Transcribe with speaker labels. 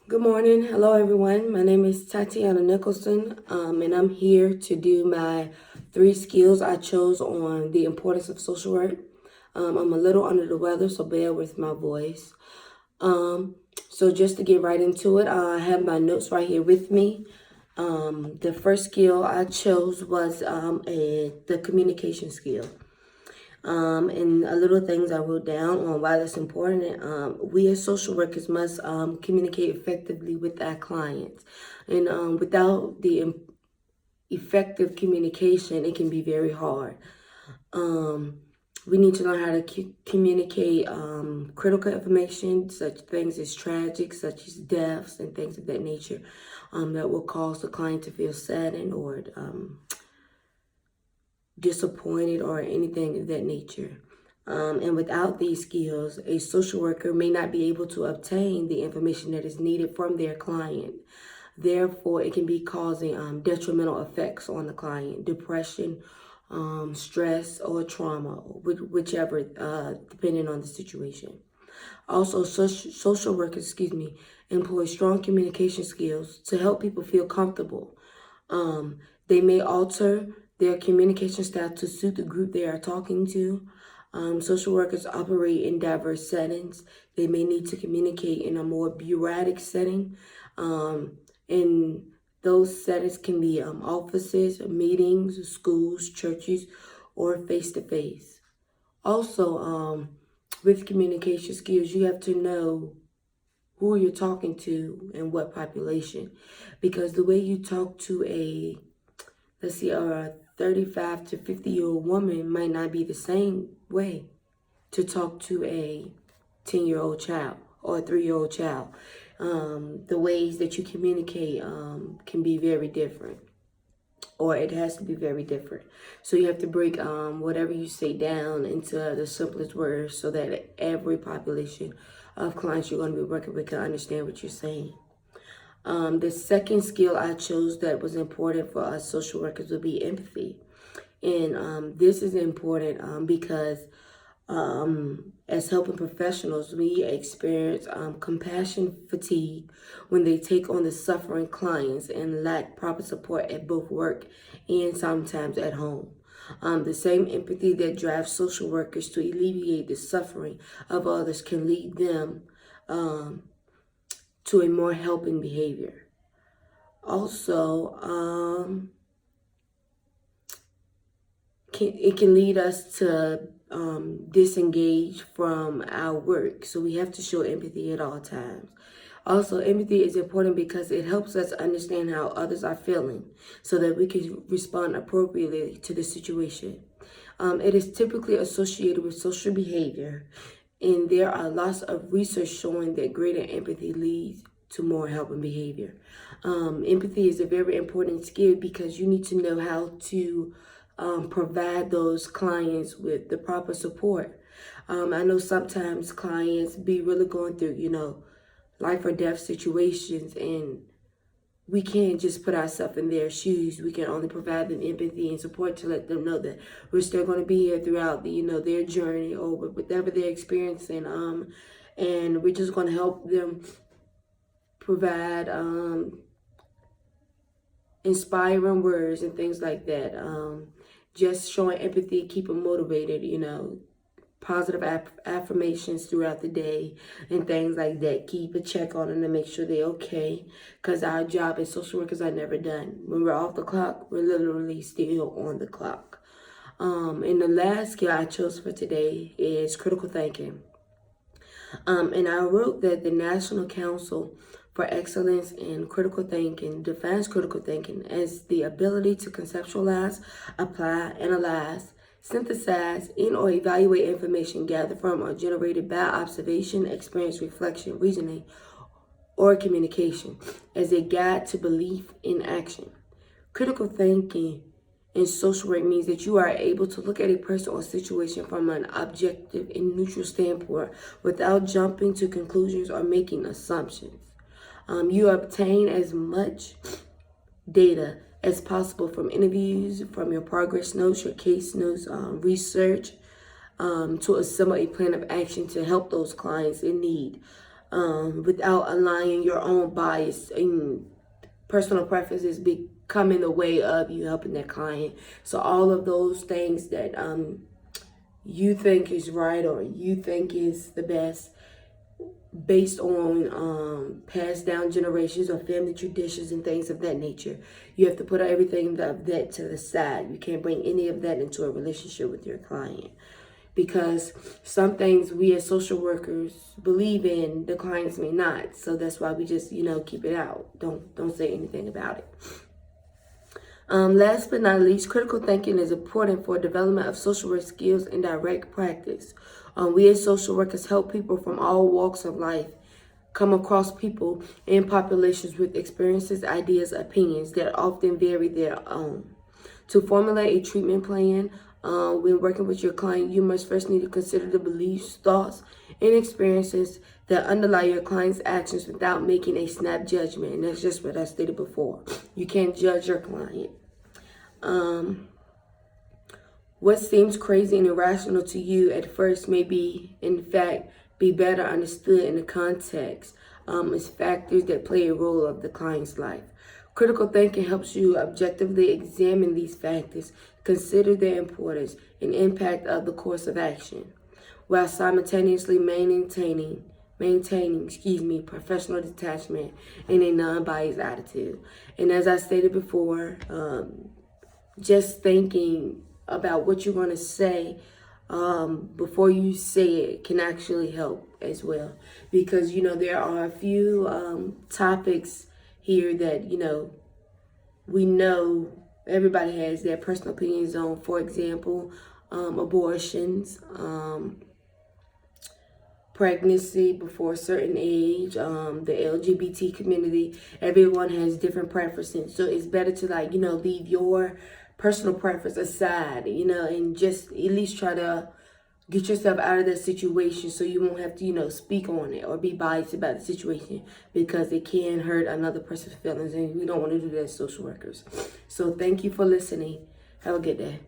Speaker 1: Good morning. Hello, everyone. My name is Tatiana Nicholson, and I'm here to do my 3 skills I chose on the importance of social work. I'm a little under the weather, so bear with my voice. Um, so just to get right into it, I have my notes right here with me. The first skill I chose was the communication skill. And a little things I wrote down on why that's important. We as social workers must communicate effectively with our clients. And without the effective communication, it can be very hard. Um, we need to learn how to communicate critical information, such things as tragic, such as deaths and things of that nature, that will cause the client to feel saddened or disappointed or anything of that nature. And without these skills, a social worker may not be able to obtain the information that is needed from their client. Therefore, it can be causing detrimental effects on the client, depression, stress, or trauma, whichever, depending on the situation. Also, social workers, employ strong communication skills to help people feel comfortable. They may alter their communication style to suit the group they are talking to. Social workers operate in diverse settings. They may need to communicate in a more bureaucratic setting. And those settings can be offices, meetings, schools, churches, or face to face. Also, with communication skills, you have to know who you're talking to and what population, because the way you talk to a 35 to 50-year-old woman might not be the same way to talk to a 10-year-old child or a 3-year-old child. The ways that you communicate can be very different, or it has to be very different. So you have to break whatever you say down into the simplest words so that every population of clients you're going to be working with can understand what you're saying. The second skill I chose that was important for us social workers would be empathy. And this is important because as helping professionals, we experience compassion fatigue when they take on the suffering clients and lack proper support at both work and sometimes at home. The same empathy that drives social workers to alleviate the suffering of others can lead them to a more helping behavior. Also, it can lead us to disengage from our work. So we have to show empathy at all times. Also, empathy is important because it helps us understand how others are feeling so that we can respond appropriately to the situation. It is typically associated with social behavior, and there are lots of research showing that greater empathy leads to more helping behavior. Empathy is a very important skill because you need to know how to provide those clients with the proper support. I know sometimes clients be really going through, life or death situations, and we can't just put ourselves in their shoes. We can only provide them empathy and support to let them know that we're still going to be here throughout their journey or whatever they're experiencing. And we're just going to help them provide inspiring words and things like that. Just showing empathy, keep them motivated, positive affirmations throughout the day and things like that. Keep a check on them to make sure they're okay, because our job as social workers are never done. When we're off the clock, we're literally still on the clock. And the last skill I chose for today is critical thinking. And I wrote that the National Council for Excellence in Critical Thinking defines critical thinking as the ability to conceptualize, apply, analyze, synthesize, and or evaluate information gathered from or generated by observation, experience, reflection, reasoning, or communication as a guide to belief in action. Critical thinking in social work means that you are able to look at a person or situation from an objective and neutral standpoint without jumping to conclusions or making assumptions. You obtain as much data as possible from interviews, from your progress notes, your case notes, research, to assemble a plan of action to help those clients in need. without allowing your own bias and personal preferences become in the way of you helping that client. So all of those things that you think is right or you think is the best based on passed down generations or family traditions and things of that nature, you have to put everything of that to the side. You can't bring any of that into a relationship with your client, because some things we as social workers believe in, the clients may not. So that's why we just, keep it out. Don't say anything about it. Last but not least, critical thinking is important for development of social work skills and direct practice. We as social workers help people from all walks of life come across people and populations with experiences, ideas, opinions that often vary their own. To formulate a treatment plan, when working with your client, you must first need to consider the beliefs, thoughts, and experiences that underlie your client's actions without making a snap judgment. And that's just what I stated before. You can't judge your client. What seems crazy and irrational to you at first may be, in fact, be better understood in the context as factors that play a role of the client's life. Critical thinking helps you objectively examine these factors, consider their importance and impact of the course of action, while simultaneously maintaining professional detachment and a non-biased attitude. And as I stated before, just thinking about what you're going to say before you say it can actually help as well. Because, there are a few topics here that, we know everybody has their personal opinions on. For example, abortions, pregnancy before a certain age, the LGBT community. Everyone has different preferences. So it's better to leave your personal preference aside, and just at least try to get yourself out of that situation so you won't have to, speak on it or be biased about the situation, because it can hurt another person's feelings, and we don't want to do that as social workers. So thank you for listening. Have a good day.